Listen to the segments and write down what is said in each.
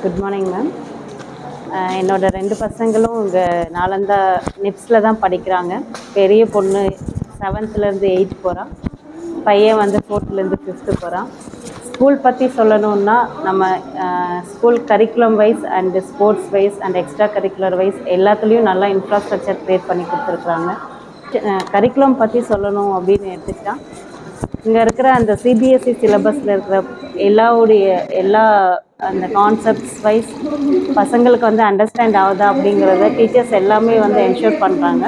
Good morning ma'am. என்னோட 2 பசங்களும் இங்கே நாலந்தா நிப்ஸில் தான் படிக்கிறாங்க. பெரிய பொண்ணு 7th-லேருந்து 8 போகிறான். பையன் வந்து 4th-லேருந்து 5th போகிறான். ஸ்கூல் பற்றி சொல்லணுன்னா நம்ம school curriculum wise and sports wise and extracurricular wise எல்லாத்துலேயும் நல்லா இன்ஃப்ராஸ்ட்ரக்சர் க்ரியேட் பண்ணி கொடுத்துருக்குறாங்க. கரிக்குலம் பற்றி சொல்லணும் அப்படின்னு எடுத்துக்கிட்டால் இங்கே இருக்கிற அந்த சிபிஎஸ்சி சிலபஸில் இருக்கிற எல்லா அந்த கான்செப்ட்ஸ் வைஸ் பசங்களுக்கு வந்து அண்டர்ஸ்டாண்ட் ஆகுதா அப்படிங்கிறத டீச்சர்ஸ் எல்லாமே வந்து என்ஷூர் பண்ணுறாங்க.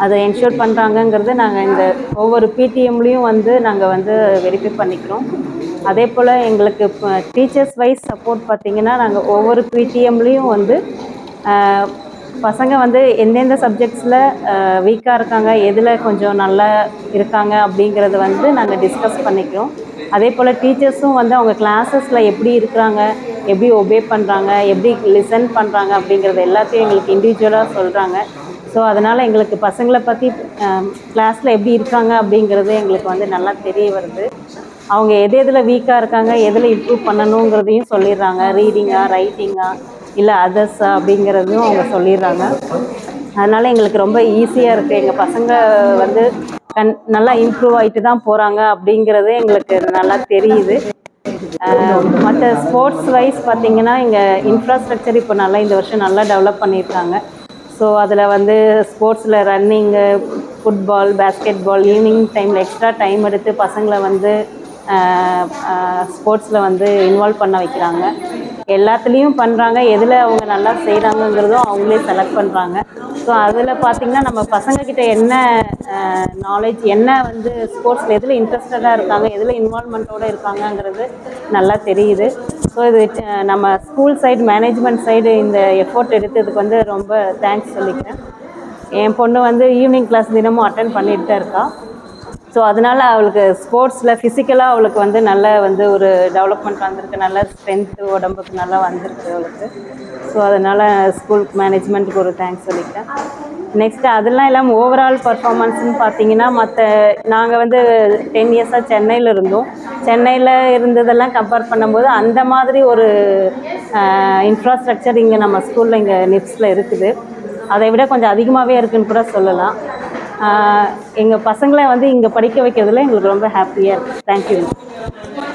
அதை என்ஷூர் பண்ணுறாங்கங்கிறது நாங்கள் இந்த ஒவ்வொரு பிடிஎம்லேயும் வந்து நாங்கள் வந்து வெரிஃபை பண்ணிக்கிறோம். அதே போல் எங்களுக்கு இப்போ டீச்சர்ஸ் வைஸ் சப்போர்ட் பார்த்திங்கன்னா நாங்கள் ஒவ்வொரு பிடிஎம்லேயும் வந்து பசங்க வந்து எந்தெந்த சப்ஜெக்ட்ஸில் வீக்காக இருக்காங்க, எதில் கொஞ்சம் நல்லா இருக்காங்க அப்படிங்கிறத வந்து நாங்கள் டிஸ்கஸ் பண்ணிக்கிறோம். அதே போல் டீச்சர்ஸும் வந்து அவங்க கிளாஸஸில் எப்படி இருக்கிறாங்க, எப்படி ஒபே பண்ணுறாங்க, எப்படி லிசன் பண்ணுறாங்க அப்படிங்கிறது எல்லாத்தையும் எங்களுக்கு இண்டிவிஜுவலாக சொல்கிறாங்க. ஸோ அதனால் எங்களுக்கு பசங்களை பற்றி கிளாஸில் எப்படி இருக்காங்க அப்படிங்கிறது எங்களுக்கு வந்து நல்லா தெரிய வருது. அவங்க எதில் வீக்காக இருக்காங்க, எதில் இம்ப்ரூவ் பண்ணணுங்கிறதையும் சொல்லிடுறாங்க. ரீடிங்கா, ரைட்டிங்கா, இல்லை அதர்ஸா அப்படிங்கிறதையும் அவங்க சொல்லிடுறாங்க. அதனால் எங்களுக்கு ரொம்ப ஈஸியாக இருக்குது. எங்கள் பசங்க வந்து நல்லா இம்ப்ரூவ் ஆகிட்டு தான் போகிறாங்க அப்படிங்கிறது எங்களுக்கு நல்லா தெரியுது. மற்ற ஸ்போர்ட்ஸ் வைஸ் பார்த்திங்கன்னா இங்கே இன்ஃப்ராஸ்ட்ரக்சர் இப்போ நல்லா இந்த வருஷம் நல்லா டெவலப் பண்ணியிருக்காங்க. ஸோ அதில் வந்து ஸ்போர்ட்ஸில் running, football, basketball, evening டைமில் எக்ஸ்ட்ரா டைம் எடுத்து பசங்களை வந்து ஸ்போர்ட்ஸில் வந்து இன்வால்வ் பண்ண வைக்கிறாங்க. எல்லாத்துலேயும் பண்ணுறாங்க. எதில் அவங்க நல்லா செய்கிறாங்கங்கிறதும் அவங்களே செலக்ட் பண்ணுறாங்க. ஸோ அதில் பார்த்திங்கன்னா நம்ம பசங்கக்கிட்ட என்ன நாலேஜ், என்ன வந்து ஸ்போர்ட்ஸில் எதில் இன்ட்ரெஸ்டடாக இருக்காங்க, எதில் இன்வால்வ்மெண்ட்டோடு இருக்காங்கங்கிறது நல்லா தெரியுது. ஸோ இது நம்ம ஸ்கூல் சைடு, மேனேஜ்மெண்ட் சைடு இந்த எஃபோர்ட் எடுத்ததுக்கு வந்து ரொம்ப தேங்க்ஸ் சொல்லிக்கிறேன். என் பொண்ணு வந்து ஈவினிங் கிளாஸ் தினமும் அட்டென்ட் பண்ணிட்டு தான் இருக்கா. ஸோ அதனால் அவளுக்கு ஸ்போர்ட்ஸில் ஃபிசிக்கலாக அவளுக்கு வந்து நல்ல வந்து ஒரு டெவலப்மெண்ட் வந்திருக்கு, நல்ல ஸ்ட்ரென்த்து உடம்புக்கு நல்லா வந்திருக்கு அவளுக்கு. ஸோ அதனால் ஸ்கூல் மேனேஜ்மெண்ட்டுக்கு ஒரு தேங்க்ஸ் சொல்லிக்கிறேன். நெக்ஸ்ட்டு அதெல்லாம் இல்லாமல் ஓவரால் பர்ஃபார்மன்ஸ்னு பார்த்தீங்கன்னா நாங்கள் வந்து 10 இயர்ஸாக சென்னையில் இருந்தோம். சென்னையில் இருந்ததெல்லாம் கம்பேர் பண்ணும்போது அந்த மாதிரி ஒரு இன்ஃப்ராஸ்ட்ரக்சர் இங்கே நம்ம ஸ்கூலில் இங்கே நிப்ஸில் இருக்குது. அதை விட கொஞ்சம் அதிகமாகவே இருக்குதுன்னு கூட சொல்லலாம். எங்கள் பசங்களை வந்து இங்கே படிக்க வைக்கிறதுல எங்களுக்கு ரொம்ப ஹாப்பியாக இருக்குது. தேங்க்யூ.